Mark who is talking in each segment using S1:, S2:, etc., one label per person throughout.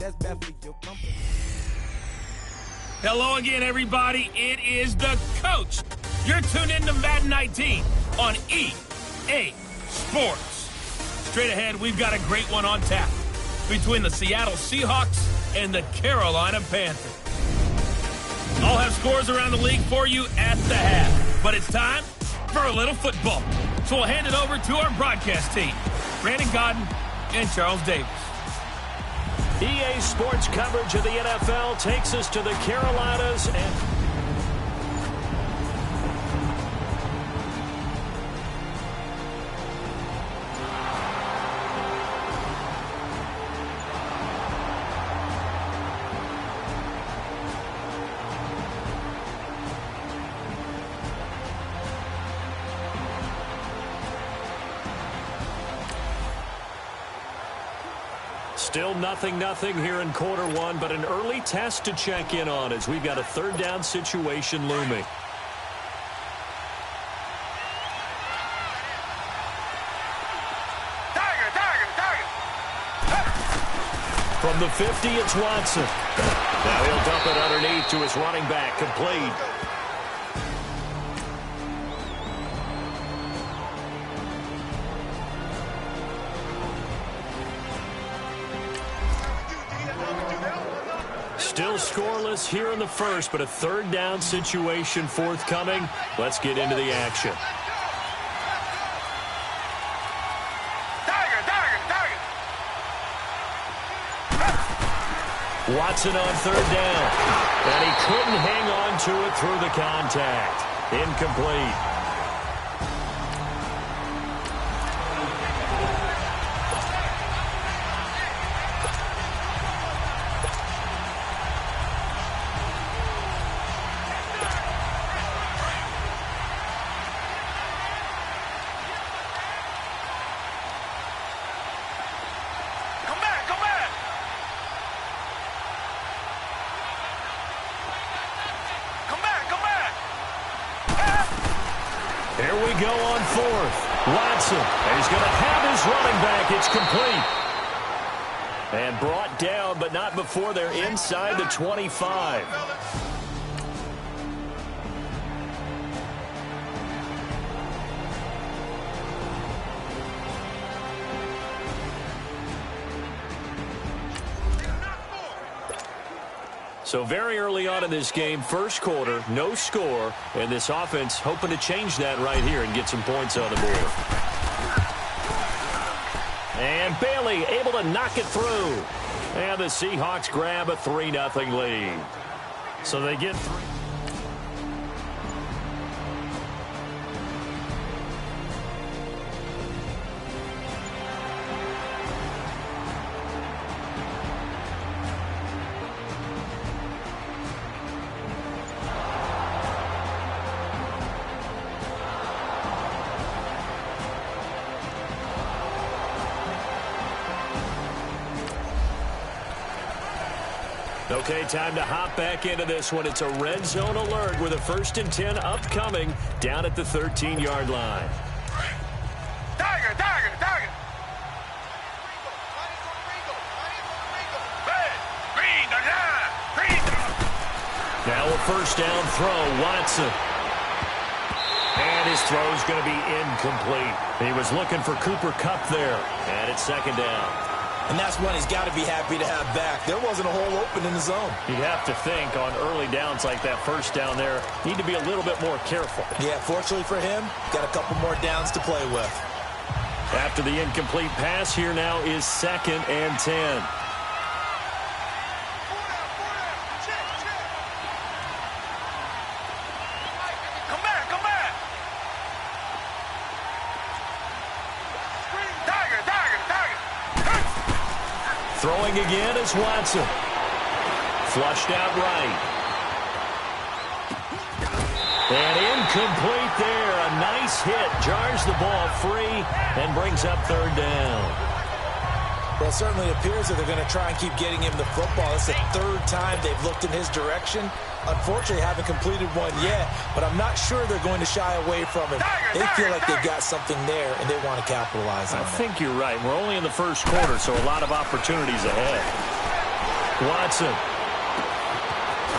S1: that's definitely your company.
S2: Hello again, everybody. It is the coach. You're tuned in to Madden 19 on EA Sports. Straight ahead, we've got a great one on tap between the Seattle Seahawks and the Carolina Panthers. I'll have scores around the league for you at the half, but it's time for a little football. So we'll hand it over to our broadcast team, Brandon Godden and Charles Davis.
S3: EA Sports coverage of the NFL takes us to the Carolinas and... Still 0-0 here in quarter one, but an early test to check in on as we've got a third down situation looming. From the 50, it's Watson. Now he'll dump it underneath to his running back, complete. Still scoreless here in the first, but a third down situation forthcoming. Let's get into the action. Watson on third down. And he couldn't hang on to it through the contact. Incomplete. Here we go on fourth. Watson, and he's going to have his running back. It's complete. And brought down, but not before they're inside the 25. So very early on in this game, first quarter, no score, and this offense hoping to change that right here and get some points on the board. And Bailey able to knock it through. And the Seahawks grab a 3-0 lead. So they get three. Okay, time to hop back into this one. It's a red zone alert with a 1st and 10 upcoming down at the 13-yard line.
S4: Tiger!
S3: Now a first down throw, Watson. And his throw's going to be incomplete. He was looking for Cooper Kupp there. And it's 2nd down.
S5: And that's one he's got to be happy to have back. There wasn't a hole open in the zone.
S3: You'd have to think on early downs like that first down there, need to be a little bit more careful.
S5: Yeah, fortunately for him, got a couple more downs to play with.
S3: After the incomplete pass, here now is 2nd and 10.
S4: Come back!
S3: Throwing again is Watson. Flushed out right. And incomplete there. A nice hit. Jars the ball free and brings up 3rd down.
S5: Well, it certainly appears that they're going to try and keep getting him the football. It's the 3rd time they've looked in his direction. Unfortunately, haven't completed one yet, but I'm not sure they're going to shy away from him. They feel like they've got something there, and they want to capitalize on it.
S3: I think you're right. We're only in the first quarter, so a lot of opportunities ahead. Watson.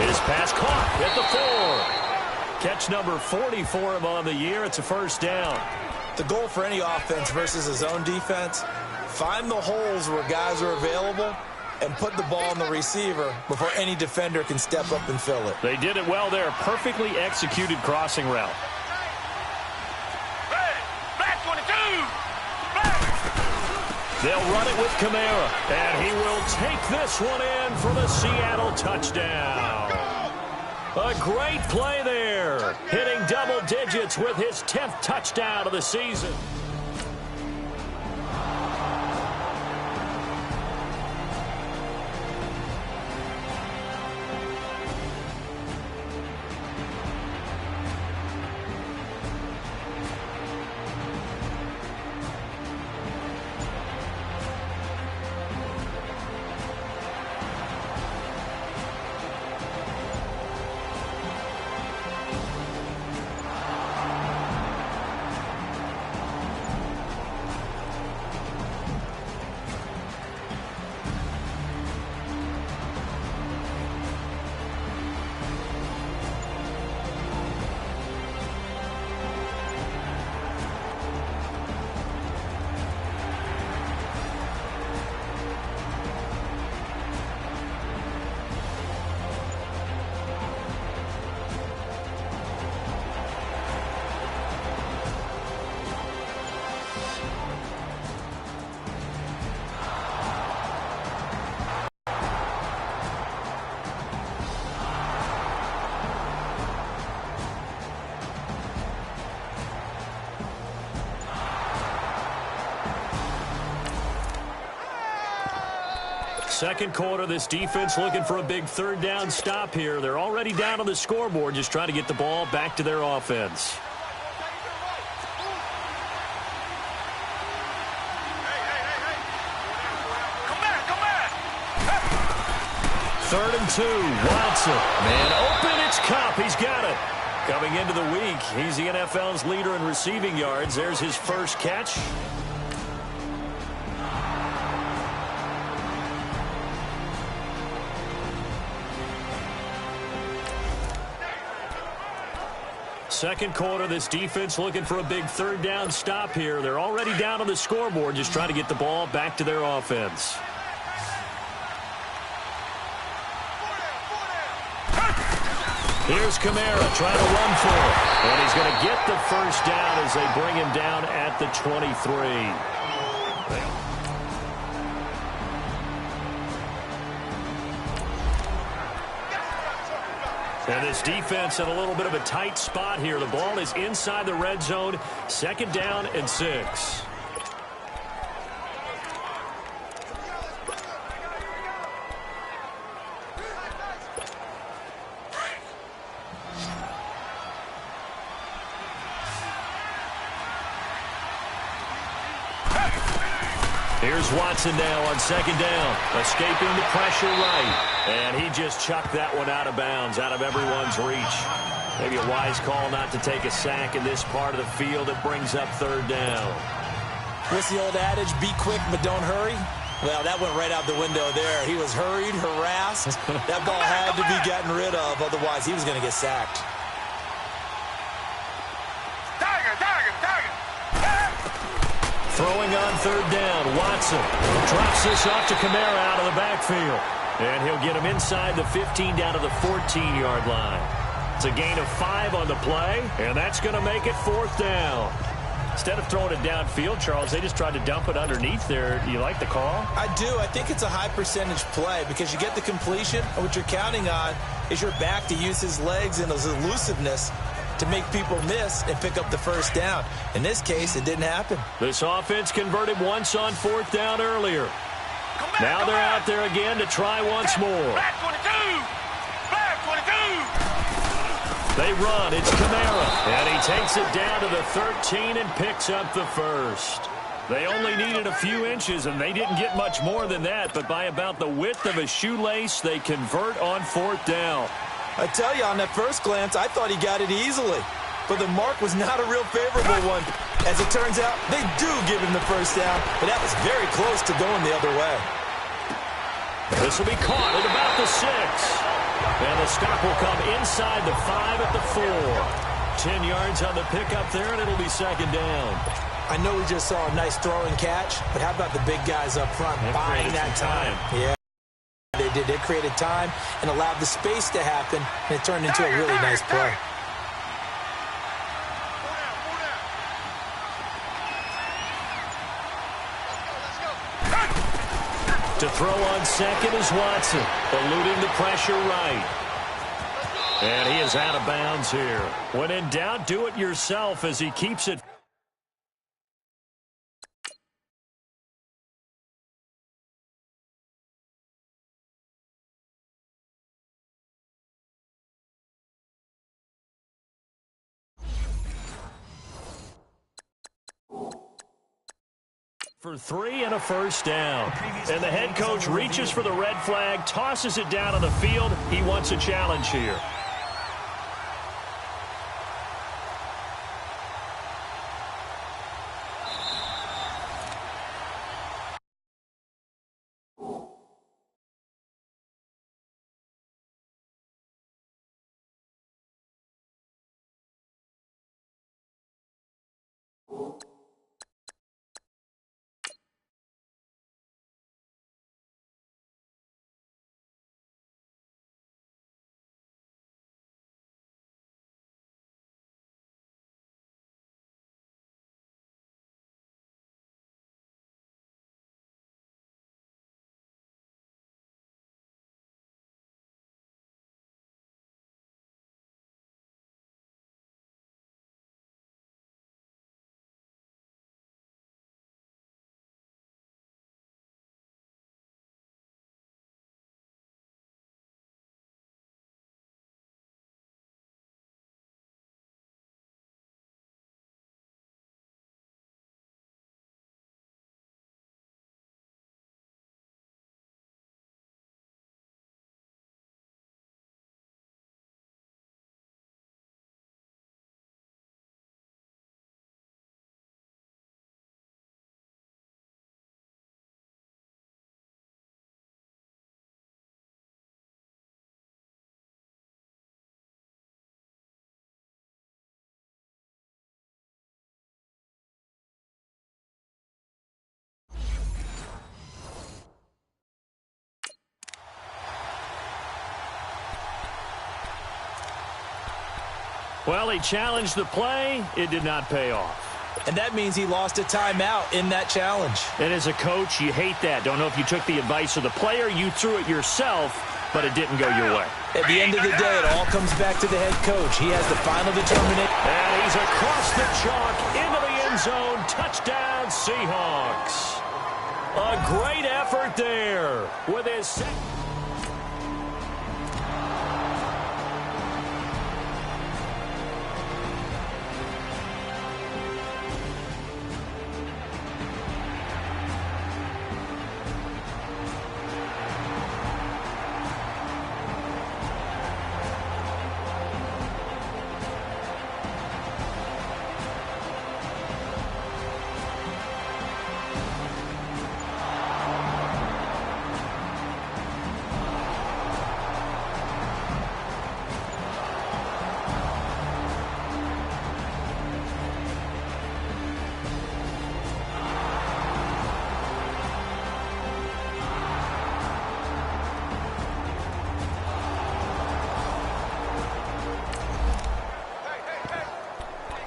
S3: His pass caught at the 4. Catch number 40 for him on the year. It's a first down.
S5: The goal for any offense versus his own defense, find the holes where guys are available and put the ball on the receiver before any defender can step up and fill it.
S3: They did it well there. Perfectly executed crossing route.
S4: Black 22.
S3: They'll run it with Kamara, and he will take this one in for the Seattle touchdown. A great play there, hitting double digits with his 10th touchdown of the season. Second quarter, this defense looking for a big third down stop here. They're already down on the scoreboard, just trying to get the ball back to their offense.
S4: Come back.
S3: 3rd and 2. Watson. Man open. It's Cup. He's got it. Coming into the week, he's the NFL's leader in receiving yards. There's his first catch. Second quarter, this defense looking for a big third down stop here. They're already down on the scoreboard, just trying to get the ball back to their offense. Here's Kamara trying to run for it. And he's going to get the first down as they bring him down at the 23. And this defense in a little bit of a tight spot here. The ball is inside the red zone. 2nd down and 6. Here's Watson now on 2nd down. Escaping the pressure right. And he just chucked that one out of bounds, out of everyone's reach. Maybe a wise call not to take a sack in this part of the field. It brings up 3rd down.
S5: What's the old adage? Be quick, but don't hurry. Well, that went right out the window there. He was hurried, harassed. That ball had to be gotten rid of. Otherwise, he was going to get sacked.
S3: Throwing on 3rd down, Watson drops this off to Kamara out of the backfield. And he'll get him inside the 15 down to the 14-yard line. It's a gain of 5 on the play, and that's going to make it 4th down. Instead of throwing it downfield, Charles, they just tried to dump it underneath there. You like the call?
S5: I do. I think it's a high percentage play because you get the completion, and what you're counting on is your back to use his legs and his elusiveness to make people miss and pick up the first down. In this case, it didn't happen.
S3: This offense converted once on 4th down earlier. Now they're out there again to try once more.
S4: Black 22. Black 22.
S3: They run. It's Kamara. And he takes it down to the 13 and picks up the first. They only needed a few inches, and they didn't get much more than that. But by about the width of a shoelace, they convert on 4th down.
S5: I tell you, on that first glance, I thought he got it easily. But the mark was not a real favorable one. As it turns out, they do give him the first down, but that was very close to going the other way.
S3: This will be caught at about the 6. And the stop will come inside the 5 at the 4. 10 yards on the pickup there, and it'll be second down.
S5: I know we just saw a nice throwing catch, but how about the big guys up front buying that time? Yeah, they did. They created time and allowed the space to happen, and it turned into a really nice play.
S3: To throw on second is Watson, eluding the pressure right. And he is out of bounds here. When in doubt, do it yourself as he keeps it. For 3 and a first down. And the head coach reaches for the red flag, tosses it down on the field. He wants a challenge here. Well, he challenged the play. It did not pay off.
S5: And that means he lost a timeout in that challenge.
S3: And as a coach, you hate that. Don't know if you took the advice of the player, you threw it yourself, but it didn't go your way.
S5: At the end of the day, it all comes back to the head coach. He has the final determination.
S3: And he's across the chalk into the end zone. Touchdown, Seahawks. A great effort there with his second.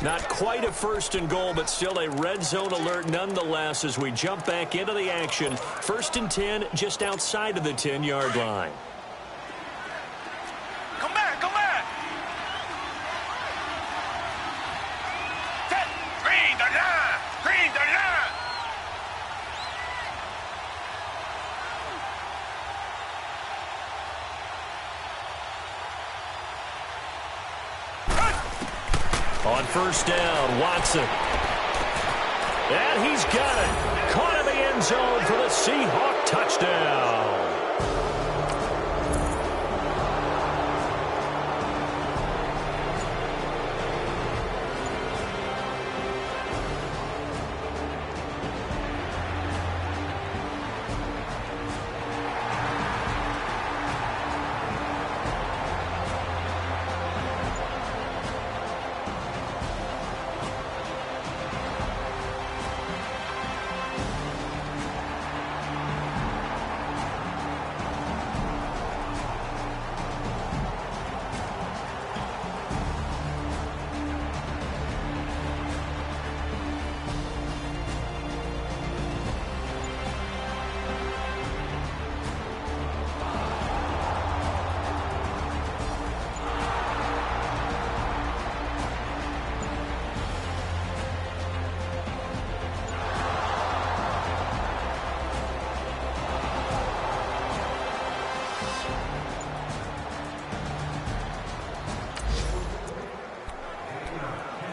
S3: Not quite a first and goal, but still a red zone alert nonetheless as we jump back into the action. 1st and 10, just outside of the 10-yard line.
S4: Come back, come back. Set. Green the line. Green the line.
S3: On first down, Watson. And he's got it. Caught in the end zone for the Seahawk touchdown.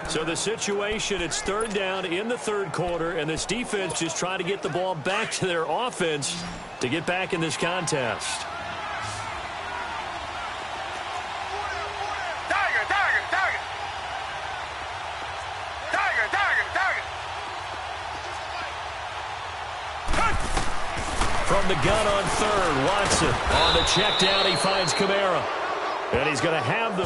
S3: So the situation, it's third down in the third quarter, and this defense just trying to get the ball back to their offense to get back in this contest. From the gun on third, Watson on the check down, he finds Kamara. And he's going to have the...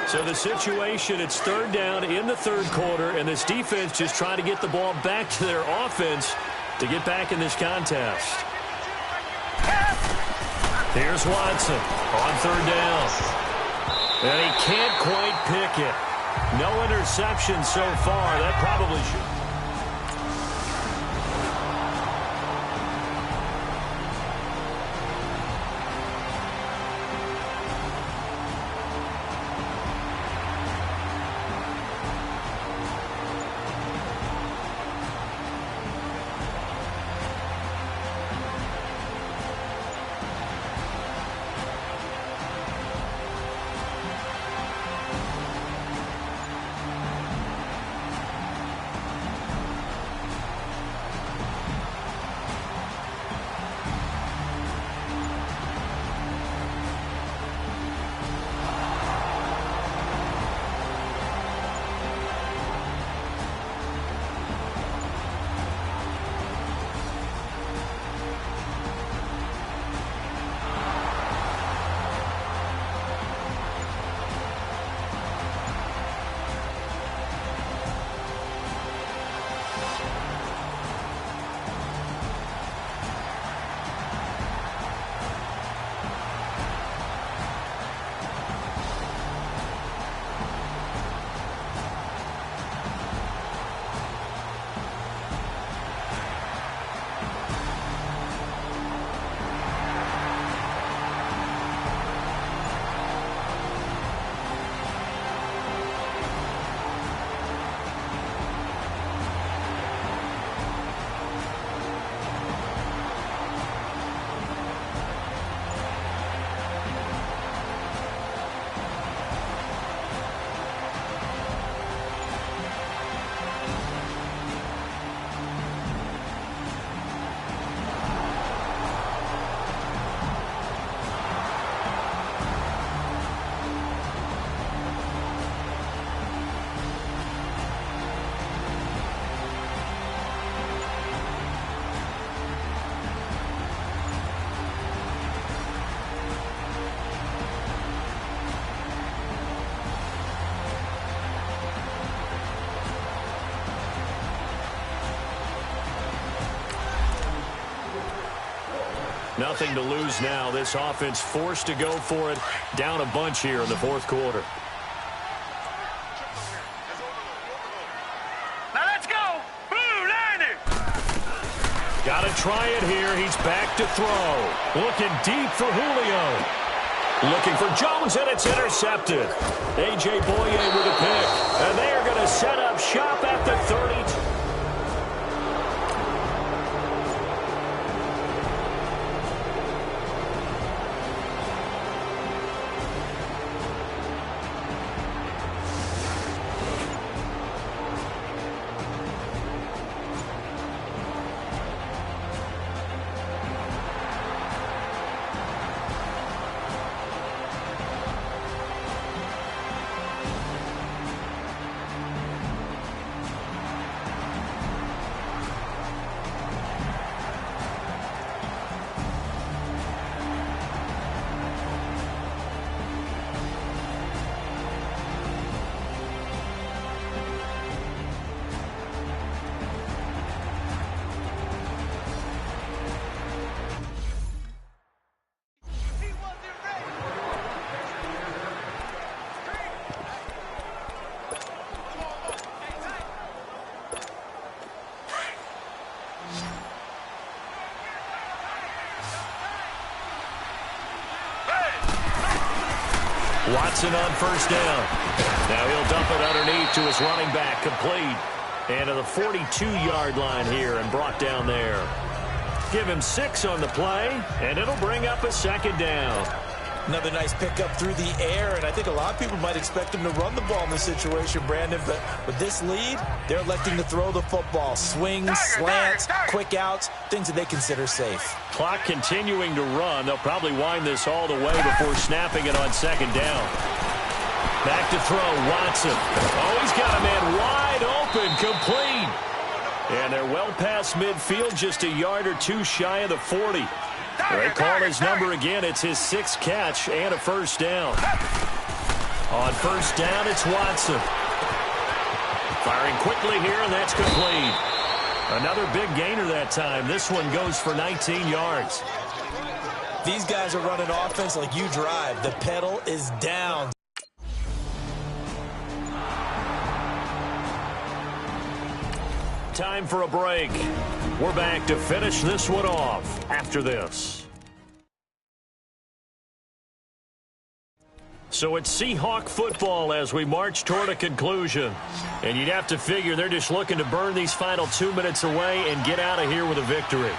S3: So the situation, it's third down in the third quarter, and this defense just trying to get the ball back to their offense to get back in this contest. Here's Watson on third down. And he can't quite pick it. No interception so far. That probably should... Nothing to lose now. This offense forced to go for it. Down a bunch here in the fourth quarter.
S4: Now let's go. Blue Liner.
S3: Got to try it here. He's back to throw. Looking deep for Julio. Looking for Jones, and it's intercepted. A.J. Boye with a pick. And they are going to set up shop at the 32. Watson on first down. Now he'll dump it underneath to his running back, complete. And to the 42-yard line here and brought down there. Give him 6 on the play, and it'll bring up a second down.
S5: Another nice pickup through the air, and I think a lot of people might expect him to run the ball in this situation, Brandon, but with this lead, they're electing to throw the football. Swings, slants, quick outs, things that they consider safe.
S3: Clock continuing to run. They'll probably wind this all the way before snapping it on second down. Back to throw, Watson. Oh, he's got a man wide open, complete. And they're well past midfield, just a yard or two shy of the 40. They call his number again. It's his 6th catch and a first down. On first down, it's Watson. Firing quickly here, and that's complete. Another big gainer that time. This one goes for 19 yards.
S5: These guys are running offense like you drive. The pedal is down.
S3: Time for a break. We're back to finish this one off after this. So it's Seahawk football as we march toward a conclusion. And you'd have to figure they're just looking to burn these final 2 minutes away and get out of here with a victory.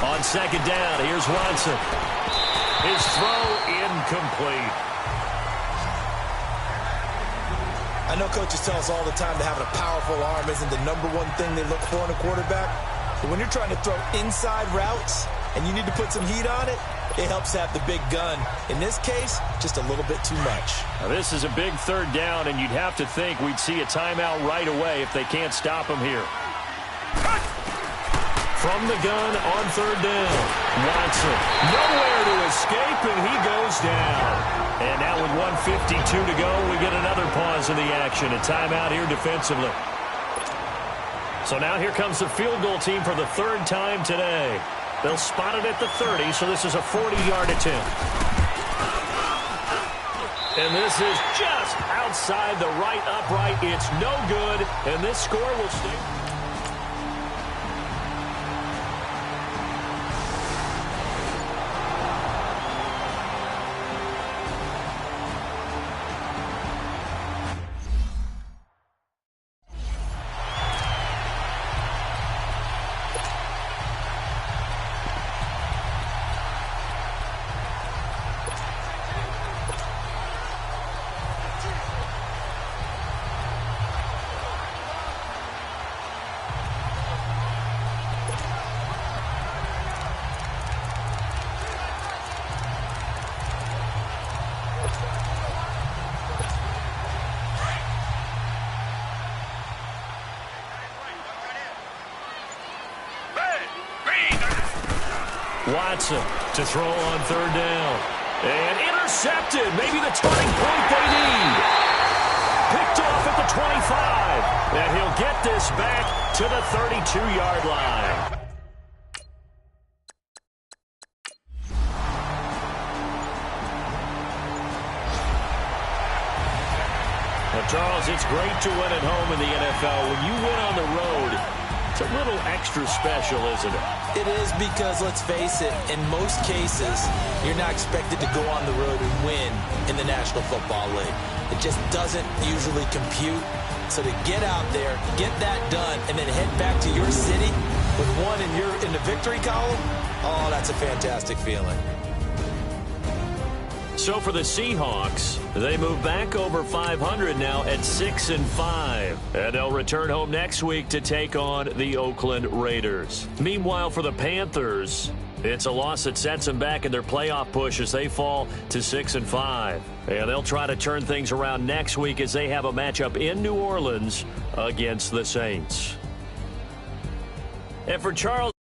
S3: On second down, here's Watson. His throw incomplete.
S5: I know coaches tell us all the time that having a powerful arm isn't the #1 thing they look for in a quarterback. But when you're trying to throw inside routes and you need to put some heat on it, it helps have the big gun. In this case, just a little bit too much.
S3: Now, this is a big third down, and you'd have to think we'd see a timeout right away if they can't stop him here. From the gun on third down, Watson. Nowhere to escape, and he goes down. And now with 1:52 to go, we get another pause in the action. A timeout here defensively. So now here comes the field goal team for the 3rd time today. They'll spot it at the 30, so this is a 40-yard attempt. And this is just outside the right upright. It's no good, and this score will stay. Watson to throw on third down. And intercepted. Maybe the turning point they need. Picked off at the 25. And he'll get this back to the 32-yard line. Well, Charles, it's great to win at home in the NFL. When you win on the road, it's a little extra special, isn't it?
S5: It is because, let's face it, in most cases, you're not expected to go on the road and win in the National Football League. It just doesn't usually compute. So to get out there, get that done, and then head back to your city with one in the victory column, oh, that's a fantastic feeling.
S3: So for the Seahawks, they move back over 500 now at 6-5. And they'll return home next week to take on the Oakland Raiders. Meanwhile, for the Panthers, it's a loss that sets them back in their playoff push as they fall to 6-5. And they'll try to turn things around next week as they have a matchup in New Orleans against the Saints. And for Charles...